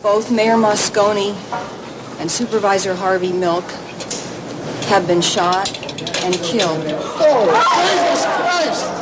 Both Mayor Moscone and Supervisor Harvey Milk have been shot and killed. Oh, Jesus Christ!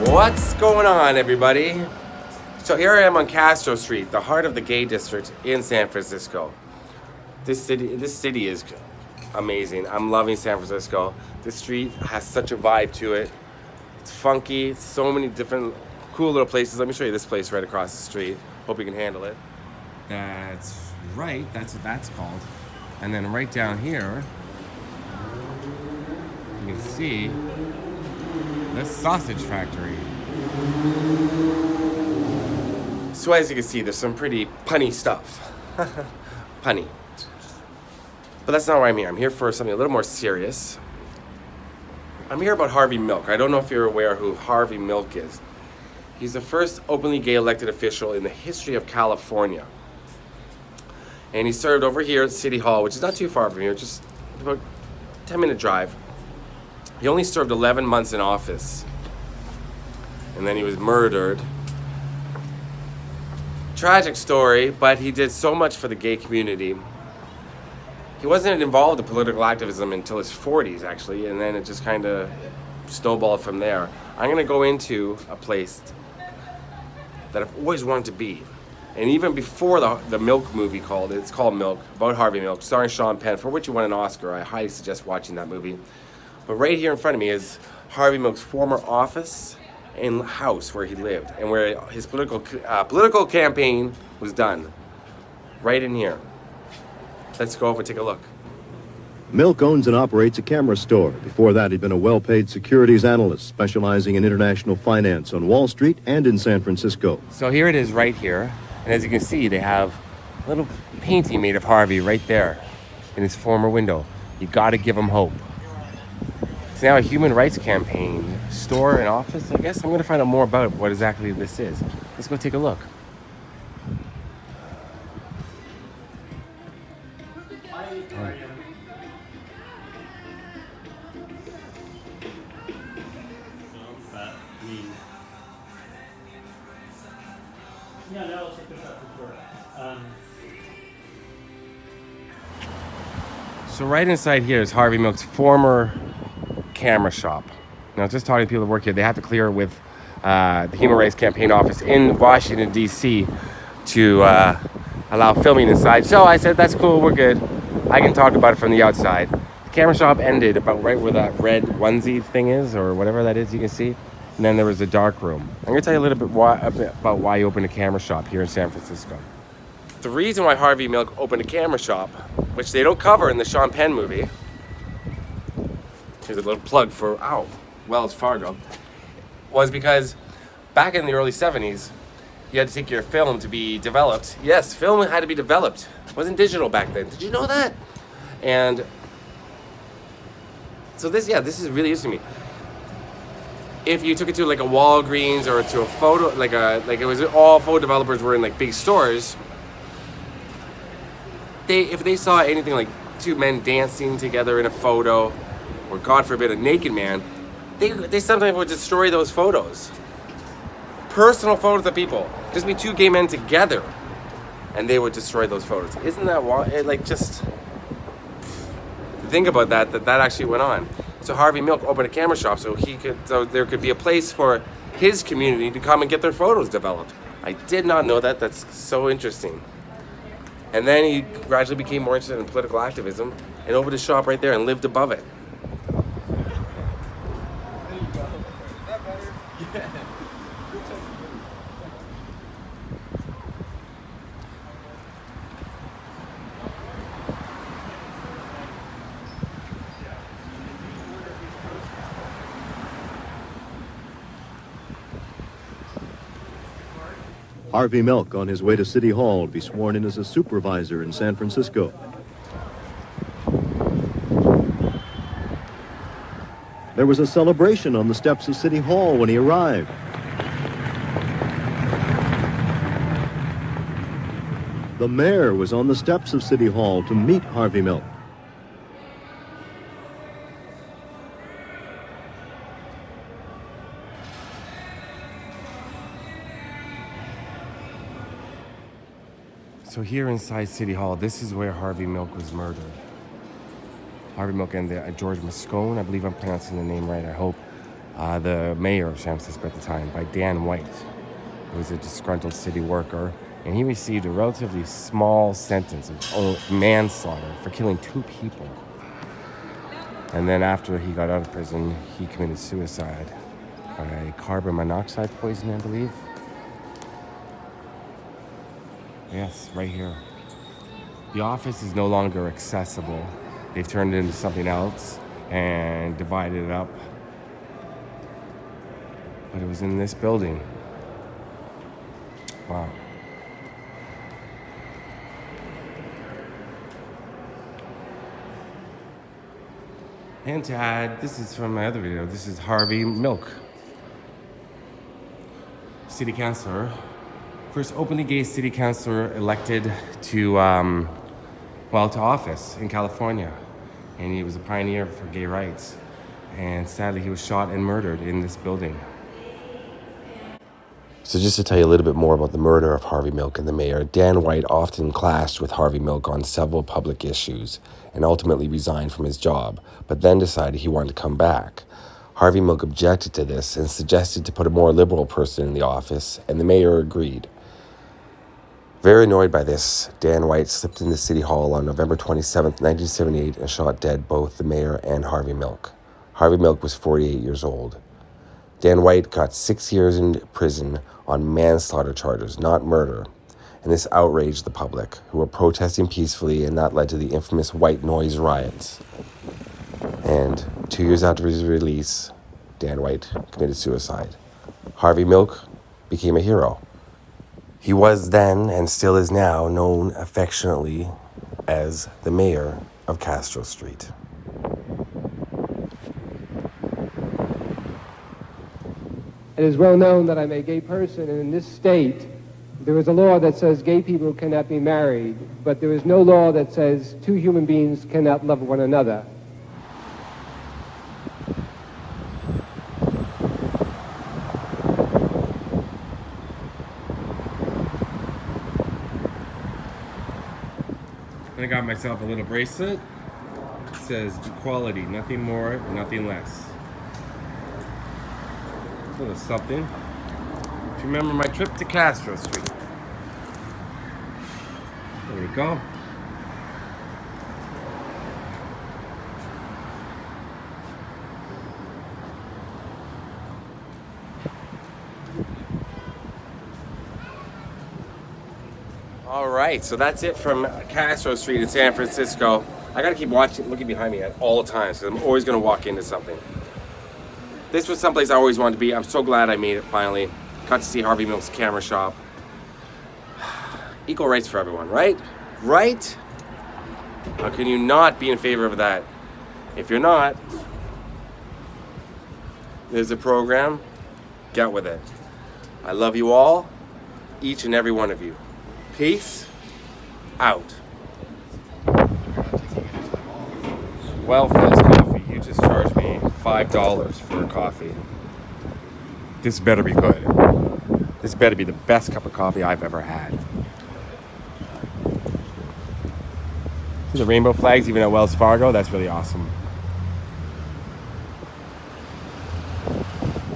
What's going on, everybody? So here I am on Castro Street, the heart of the gay district in San Francisco. This city is amazing. I'm loving San Francisco. This street has such a vibe to it. It's funky. So many different cool little places. Let me show you this place right across the street. Hope you can handle it. That's right. That's what that's called. And then right down here, you can see the sausage factory. So as you can see, there's some pretty punny stuff. Punny. But that's not why I'm here. I'm here for something a little more serious. I'm here about Harvey Milk. I don't know if you're aware who Harvey Milk is. He's the first openly gay elected official in the history of California. And he served over here at City Hall, which is not too far from here, just about a 10-minute drive. He only served 11 months in office. And then he was murdered. Tragic story, but he did so much for the gay community. He wasn't involved in political activism until his 40s, actually, and then it just kind of snowballed from there. I'm going to go into a place that I've always wanted to be. And even before the Milk movie it's called Milk, about Harvey Milk, starring Sean Penn, for which he won an Oscar. I highly suggest watching that movie. But right here in front of me is Harvey Milk's former office and house where he lived and where his political campaign was done. Right in here. Let's go over and take a look. Milk owns and operates a camera store. Before that, he'd been a well-paid securities analyst specializing in international finance on Wall Street and in San Francisco. So here it is right here. And as you can see, they have a little painting made of Harvey right there in his former window. You gotta give him hope. It's now a human rights campaign store and office, I guess. I'm gonna find out more about what exactly this is. Let's go take a look. Yeah, no, I'll check this out for sure. So right inside here is Harvey Milk's former camera shop. Now, just talking to people that work here, they have to clear it with the Human Rights Campaign office in Washington, D.C. to allow filming inside. So I said, that's cool, we're good. I can talk about it from the outside. The camera shop ended about right where that red onesie thing is, or whatever that is you can see. And then there was a dark room. I'm going to tell you a little bit about why he opened a camera shop here in San Francisco. The reason why Harvey Milk opened a camera shop, which they don't cover in the Sean Penn movie, here's a little plug for, Wells Fargo, was because back in the early 70s, you had to take your film to be developed. Yes, film had to be developed. It wasn't digital back then. Did you know that? And so this is really interesting to me. If you took it to like a Walgreens or to a photo, like it was all photo developers were in like big stores, if they saw anything like two men dancing together in a photo, or God forbid a naked man, they sometimes would destroy those photos. Personal photos of people, just be two gay men together, and they would destroy those photos. Isn't that wild? Like, just think about that actually went on. So Harvey Milk opened a camera shop so there could be a place for his community to come and get their photos developed. I did not know that. That's so interesting. And then he gradually became more interested in political activism and opened a shop right there and lived above it. Harvey Milk on his way to City Hall to be sworn in as a supervisor in San Francisco. There was a celebration on the steps of City Hall when he arrived. The mayor was on the steps of City Hall to meet Harvey Milk. So here inside City Hall, this is where Harvey Milk was murdered. Harvey Milk and George Moscone, I believe I'm pronouncing the name right, I hope. The mayor of San Francisco at the time, by Dan White, who was a disgruntled city worker, and he received a relatively small sentence of manslaughter for killing 2 people. And then after he got out of prison, he committed suicide by carbon monoxide poisoning, I believe. Yes, right here. The office is no longer accessible. They've turned it into something else and divided it up. But it was in this building. Wow. And to add, this is from my other video, this is Harvey Milk, city councilor. First openly gay city councilor elected to office in California. And he was a pioneer for gay rights. And sadly, he was shot and murdered in this building. So just to tell you a little bit more about the murder of Harvey Milk and the mayor, Dan White often clashed with Harvey Milk on several public issues and ultimately resigned from his job, but then decided he wanted to come back. Harvey Milk objected to this and suggested to put a more liberal person in the office, and the mayor agreed. Very annoyed by this, Dan White slipped into City Hall on November 27, 1978, and shot dead both the mayor and Harvey Milk. Harvey Milk was 48 years old. Dan White got 6 years in prison on manslaughter charges, not murder, and this outraged the public, who were protesting peacefully, and that led to the infamous White Noise riots. And 2 years after his release, Dan White committed suicide. Harvey Milk became a hero. He was then, and still is now, known affectionately as the mayor of Castro Street. It is well known that I'm a gay person, and in this state, there is a law that says gay people cannot be married, but there is no law that says 2 human beings cannot love one another. I got myself a little bracelet. It says equality, nothing more, nothing less. A little something to remember my trip to Castro Street. There we go. All right, so that's it from Castro Street in San Francisco. I gotta keep looking behind me at all times because I'm always gonna walk into something. This was someplace I always wanted to be. I'm so glad I made it finally. Got to see Harvey Milk's camera shop. Equal rights for everyone, right? Right? How can you not be in favor of that? If you're not, there's a program. Get with it. I love you all, each and every one of you. Peace out. Well, for this coffee, you just charged me $5 for a coffee. This better be good. This better be the best cup of coffee I've ever had. See the rainbow flags even at Wells Fargo? That's really awesome.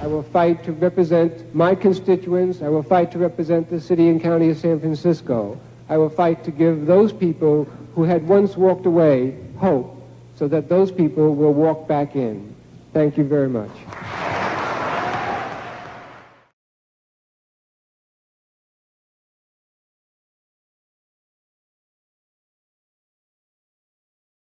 I will fight to represent my constituents. I will fight to represent the city and county of San Francisco. I will fight to give those people who had once walked away hope so that those people will walk back in. Thank you very much.